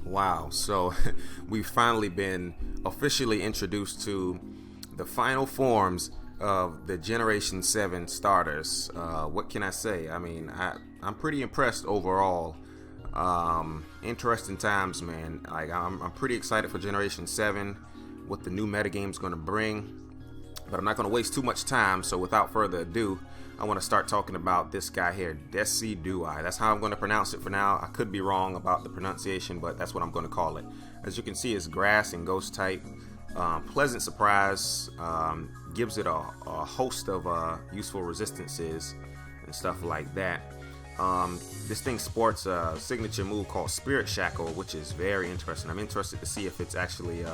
Wow. So we've finally been officially introduced to the final forms of the Generation 7 starters. What can I say? I'm pretty impressed overall. Interesting times, man. I'm pretty excited for Generation 7, what the new metagame's going to bring. But I'm not going to waste too much time, so without further ado, I want to start talking about this guy here, Desi Dui. That's how I'm going to pronounce it for now. I could be wrong about the pronunciation, but that's what I'm going to call it. As you can see, it's grass and ghost type. Pleasant surprise. Gives it a host of useful resistances and stuff like that. This thing sports a signature move called Spirit Shackle, which is very interesting. I'm interested to see if it's actually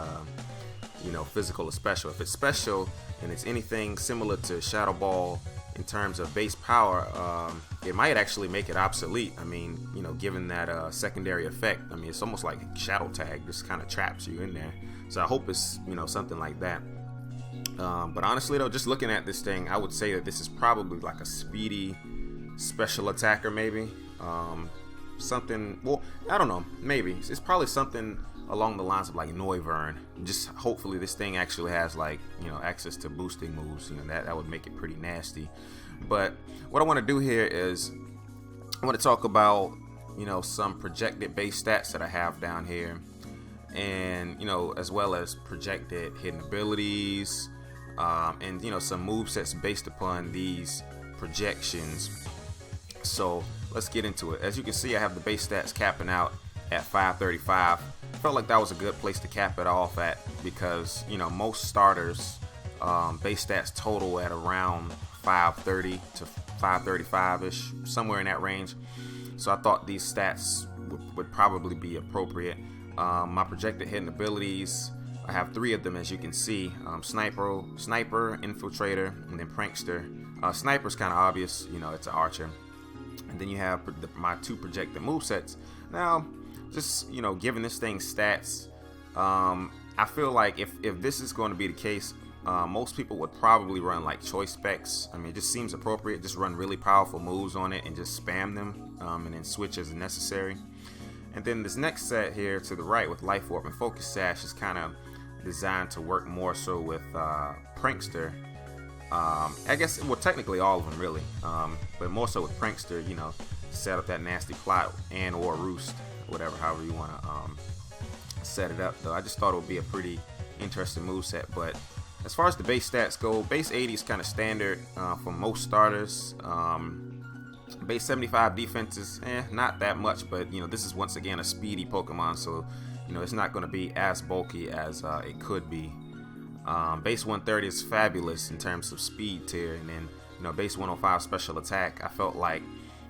physical or special. If it's special and it's anything similar to Shadow Ball in terms of base power, it might actually make it obsolete. Given that secondary effect, it's almost like Shadow Tag, just kind of traps you in there. So I hope it's something like that. But honestly though, just looking at this thing, I would say that this is probably like a speedy special attacker, maybe. Something, well, I don't know, maybe it's probably something along the lines of like Noivern. Just hopefully this thing actually has access to boosting moves. That would make it pretty nasty. But what I want to do here is I want to talk about some projected base stats that I have down here, and as well as projected hidden abilities, and some move sets based upon these projections. So let's get into it. As you can see, I have the base stats capping out at 535. Felt like that was a good place to cap it off at, because most starters base stats total at around 530 to 535 ish, somewhere in that range. So I thought these stats would probably be appropriate. My projected hidden abilities, I have 3 of them, as you can see. Sniper, Infiltrator, and then Prankster. Sniper's kind of obvious, it's an archer. And then you have my 2 projected movesets. Now, just given this thing stats, I feel like if this is going to be the case, most people would probably run like choice specs. It just seems appropriate. Just run really powerful moves on it and just spam them, and then switch as necessary. And then this next set here to the right with Life Orb and Focus Sash is kind of designed to work more so with Prankster. I guess, well, technically all of them really, but more so with Prankster, set up that nasty plot and or roost, whatever, however you want to set it up. Though I just thought it would be a pretty interesting moveset. But as far as the base stats go, base 80 is kind of standard for most starters. Base 75 defense is not that much, but this is once again a speedy Pokemon, so it's not going to be as bulky as it could be. Base 130 is fabulous in terms of speed tier, and then base 105 special attack. I felt like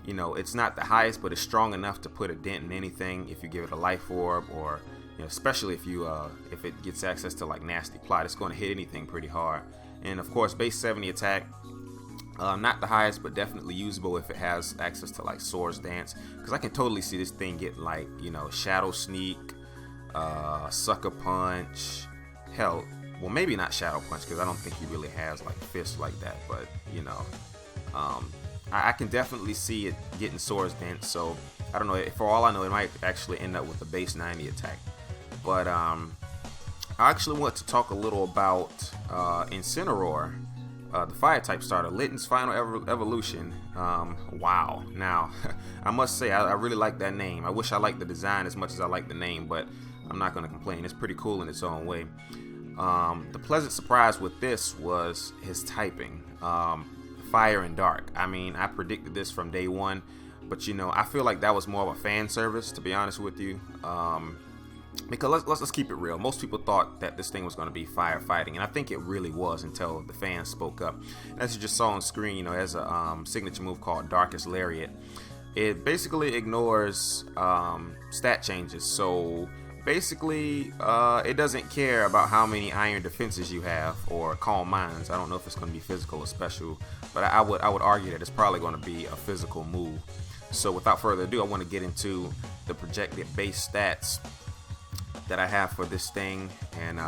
it's not the highest, but it's strong enough to put a dent in anything if you give it a Life Orb, or especially if it gets access to like nasty plot, it's going to hit anything pretty hard. And of course, base 70 attack, not the highest, but definitely usable if it has access to like Swords Dance, because I can totally see this thing getting like Shadow Sneak, Sucker Punch, hell. Well, maybe not Shadow Punch, because I don't think he really has like fists like that. But I can definitely see it getting Swords Dance. So I don't know. For all I know, it might actually end up with a base 90 attack. But I actually want to talk a little about Incineroar, the Fire type starter, Litten's final evolution. Wow. Now, I must say I really like that name. I wish I liked the design as much as I like the name, but I'm not going to complain. It's pretty cool in its own way. The pleasant surprise with this was his typing, fire and dark. I predicted this from day one, but I feel like that was more of a fan service, to be honest with you. Because let's keep it real. Most people thought that this thing was going to be firefighting, and I think it really was until the fans spoke up. As you just saw on screen, it has a signature move called Darkest Lariat. It basically ignores stat changes, so basically it doesn't care about how many iron defenses you have or calm minds. I don't know if it's going to be physical or special, but I would argue that it's probably going to be a physical move. So without further ado, I want to get into the projected base stats that I have for this thing, and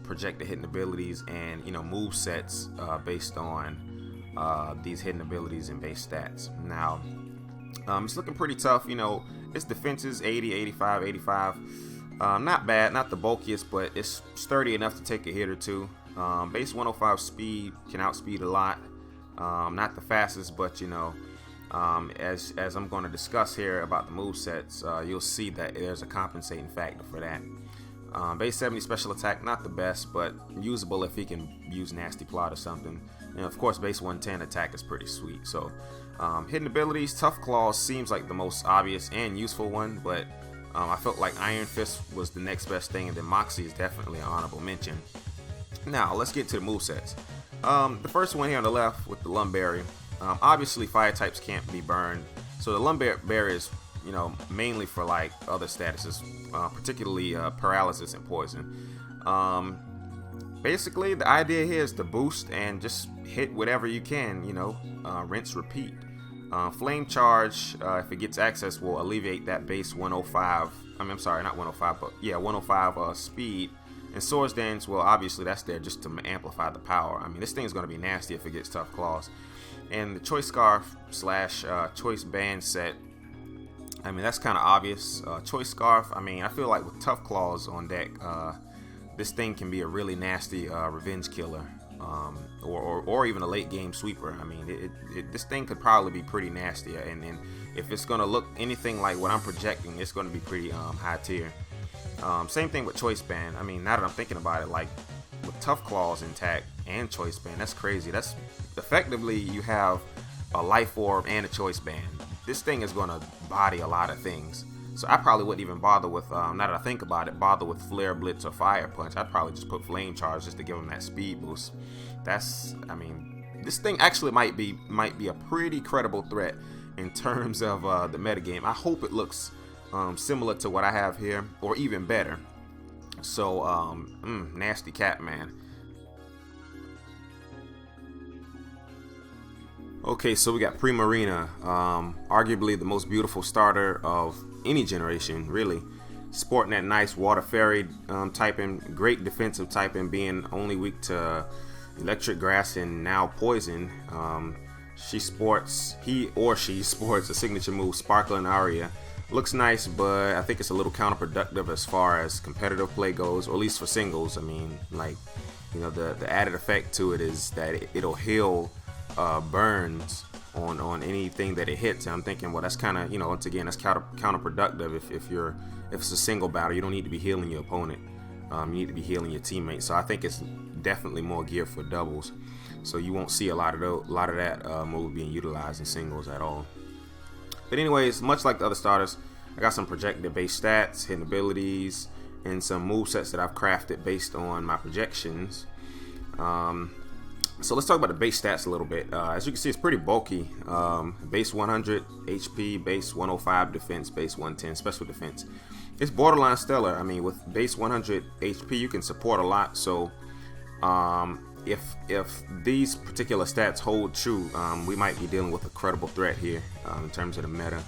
projected hidden abilities and move sets based on these hidden abilities and base stats. Now, it's looking pretty tough. its defense is 80, 85, 85. Not bad, not the bulkiest, but it's sturdy enough to take a hit or two. Base 105 speed, can outspeed a lot. Not the fastest, but as I'm going to discuss here about the movesets, you'll see that there's a compensating factor for that. Base 70 special attack, not the best, but usable if he can use Nasty Plot or something. And of course, base 110 attack is pretty sweet. So, hidden abilities, Tough Claws seems like the most obvious and useful one, but I felt like Iron Fist was the next best thing, and then Moxie is definitely an honorable mention. Now, let's get to the movesets. The first one here on the left with the Lumberry. Obviously, fire types can't be burned, so the Lumberry is mainly for like other statuses, particularly paralysis and poison. Basically, the idea here is to boost and just hit whatever you can, rinse, repeat. Flame Charge, if it gets access, will alleviate that base 105. I'm sorry, not 105, but yeah, 105 speed. And Swords Dance, well, obviously that's there just to amplify the power. I mean, this thing's going to be nasty if it gets Tough Claws. And the Choice Scarf / Choice Band set, I mean, that's kind of obvious. Choice Scarf, I mean, I feel like with Tough Claws on deck, this thing can be a really nasty revenge killer. Or even a late game sweeper. I mean, this thing could probably be pretty nasty, and if it's gonna look anything like what I'm projecting, it's gonna be pretty high tier. Same thing with Choice Band. I mean, now that I'm thinking about it, like with Tough Claws intact and Choice Band, that's crazy. That's effectively you have a Life Orb and a Choice Band. This thing is gonna body a lot of things. So I probably wouldn't even bother with, now that I think about it, bother with Flare Blitz or Fire Punch. I'd probably just put Flame Charge just to give him that speed boost. I mean, this thing actually might be a pretty credible threat in terms of the metagame. I hope it looks similar to what I have here, or even better. So, Nasty Cat, man. Okay, so we got Primarina, arguably the most beautiful starter of any generation, really. Sporting that nice Water Fairy typing, great defensive typing, being only weak to Electric, Grass, and now Poison. He or she sports a signature move, Sparkling Aria. Looks nice, but I think it's a little counterproductive as far as competitive play goes, or at least for singles. I mean, like, the added effect to it is that it'll heal burns on anything that it hits. And I'm thinking, well, that's kind of, once again, that's counterproductive. If it's a single battle, you don't need to be healing your opponent. You need to be healing your teammates. So I think it's definitely more geared for doubles. So you won't see a lot of that move being utilized in singles at all. But anyways, much like the other starters, I got some projected base stats, hidden abilities, and some movesets that I've crafted based on my projections. So let's talk about the base stats a little bit. As you can see, it's pretty bulky. Base 100 HP, base 105 defense, base 110 special defense. It's borderline stellar. I mean, with base 100 HP, you can support a lot. So if these particular stats hold true, we might be dealing with a credible threat here in terms of the meta.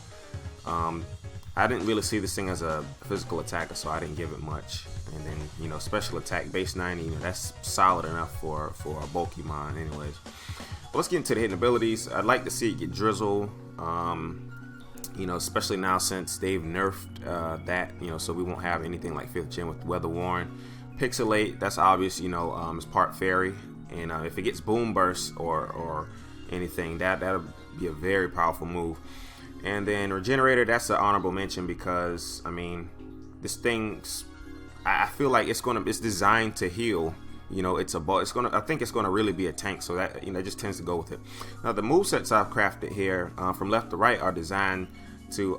I didn't really see this thing as a physical attacker, so I didn't give it much. And then, special attack, base 90, that's solid enough for a bulky mon anyways. But let's get into the hidden abilities. I'd like to see it get Drizzle, especially now since they've nerfed that, so we won't have anything like 5th gen with Weather Worn. Pixelate, that's obvious, it's part fairy. And if it gets Boom Burst or anything, that'll be a very powerful move. And then Regenerator, that's an honorable mention because, I mean, this thing's, I feel like it's designed to heal. I think it's gonna really be a tank, so that it just tends to go with it. Now the movesets I've crafted here from left to right are designed to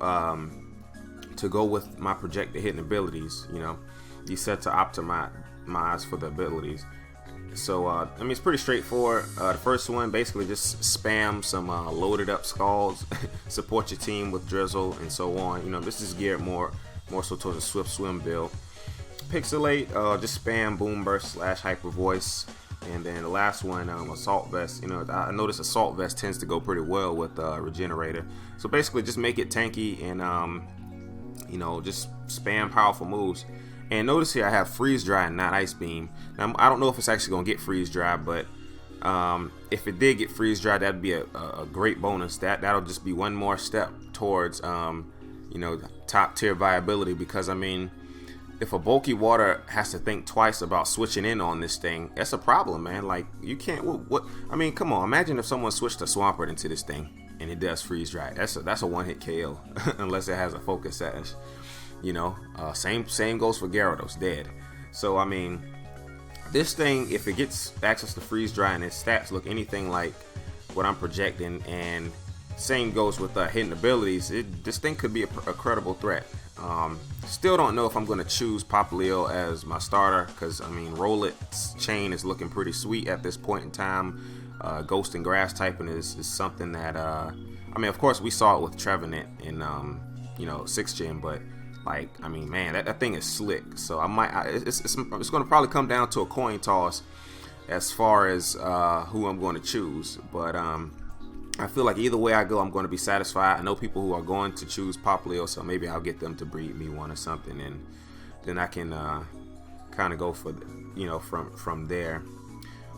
go with my projected hidden abilities. These sets are optimized for the abilities. So it's pretty straightforward. The first one, basically just spam some loaded up skulls, support your team with Drizzle and so on. This is geared more so towards a Swift Swim build. Pixelate, just spam Boom Burst / Hyper Voice. And then the last one, Assault Vest. I notice Assault Vest tends to go pretty well with Regenerator. So basically just make it tanky and just spam powerful moves. And notice here I have Freeze Dry and not Ice Beam. Now I don't know if it's actually gonna get Freeze Dry, but if it did get Freeze Dry, that'd be a great bonus. That'll just be one more step towards top tier viability, because I mean, if a bulky water has to think twice about switching in on this thing, that's a problem, man. Like, you can't. What? I mean, come on. Imagine if someone switched a Swampert into this thing and it does freeze dry. That's a one hit KO, unless it has a focus sash. You know, same goes for Gyarados, dead. So I mean, this thing, if it gets access to freeze dry and its stats look anything like what I'm projecting, and same goes with hidden abilities, this thing could be a credible threat. Still don't know if I'm going to choose Popplio as my starter, because I mean, Rowlet's chain is looking pretty sweet at this point in time. Ghost and Grass typing is something that I mean, of course we saw it with Trevenant in 6th gen, but like, I mean, man, that thing is slick. So it's going to probably come down to a coin toss as far as who I'm going to choose, but I feel like either way I go, I'm going to be satisfied. I know people who are going to choose Popplio, so maybe I'll get them to breed me one or something, and then I can kind of go for from there.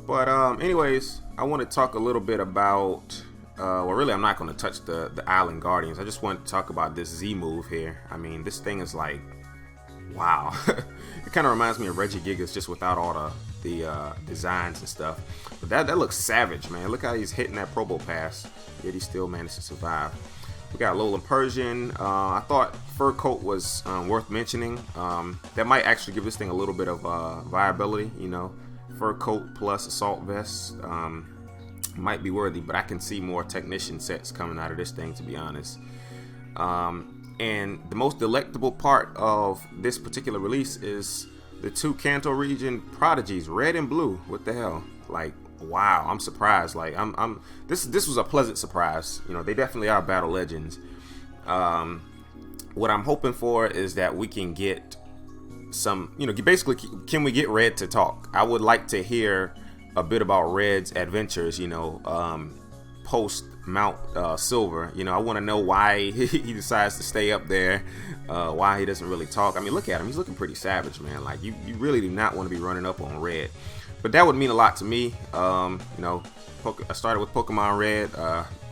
But anyways, I want to talk a little bit about well, really I'm not going to touch the Island Guardians. I just want to talk about this Z move here. I mean, this thing is like, wow. It kind of reminds me of Regigigas, just without all the designs and stuff. But that looks savage, man. Look how he's hitting that Probo Pass, yet he still managed to survive. We got Alolan Persian. I thought Fur Coat was worth mentioning. That might actually give this thing a little bit of viability. You know, Fur Coat plus Assault Vest might be worthy, but I can see more Technician sets coming out of this thing, to be honest. And the most delectable part of this particular release is the two Kanto region prodigies, Red and Blue. What the hell? Like, wow, I'm surprised. Like, this was a pleasant surprise. You know, they definitely are battle legends. What I'm hoping for is that we can get some, basically, can we get Red to talk? I would like to hear a bit about Red's adventures, post Mount Silver. I want to know why he decides to stay up there, why he doesn't really talk. I mean, look at him. He's looking pretty savage, man. Like, you really do not want to be running up on Red. But that would mean a lot to me. I started with Pokemon Red,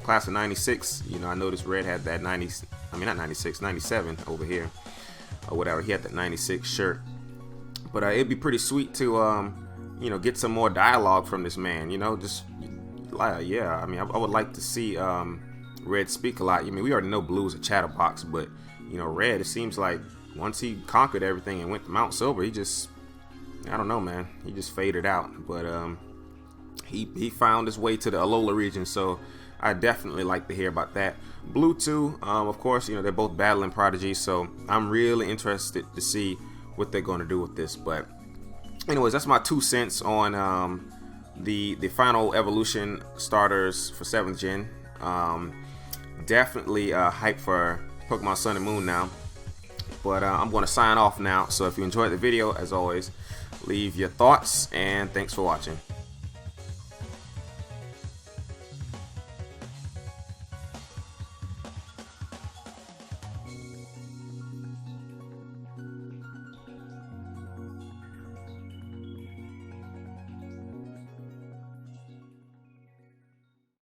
class of 96. I noticed Red had that 97 over here, or whatever. He had that 96 shirt. But it'd be pretty sweet to, get some more dialogue from this man. Yeah, I mean, I would like to see Red speak a lot. I mean, we already know Blue's a chatterbox, but Red, it seems like once he conquered everything and went to Mount Silver, he just, I don't know, man, he just faded out. But he found his way to the Alola region, so I definitely like to hear about that. Blue too, of course, they're both battling prodigies, so I'm really interested to see what they're going to do with this. But anyways, that's my 2 cents on the final evolution starters for 7th gen. Definitely hyped for Pokemon Sun and Moon now. But I'm going to sign off now. So if you enjoyed the video, as always, leave your thoughts, and thanks for watching.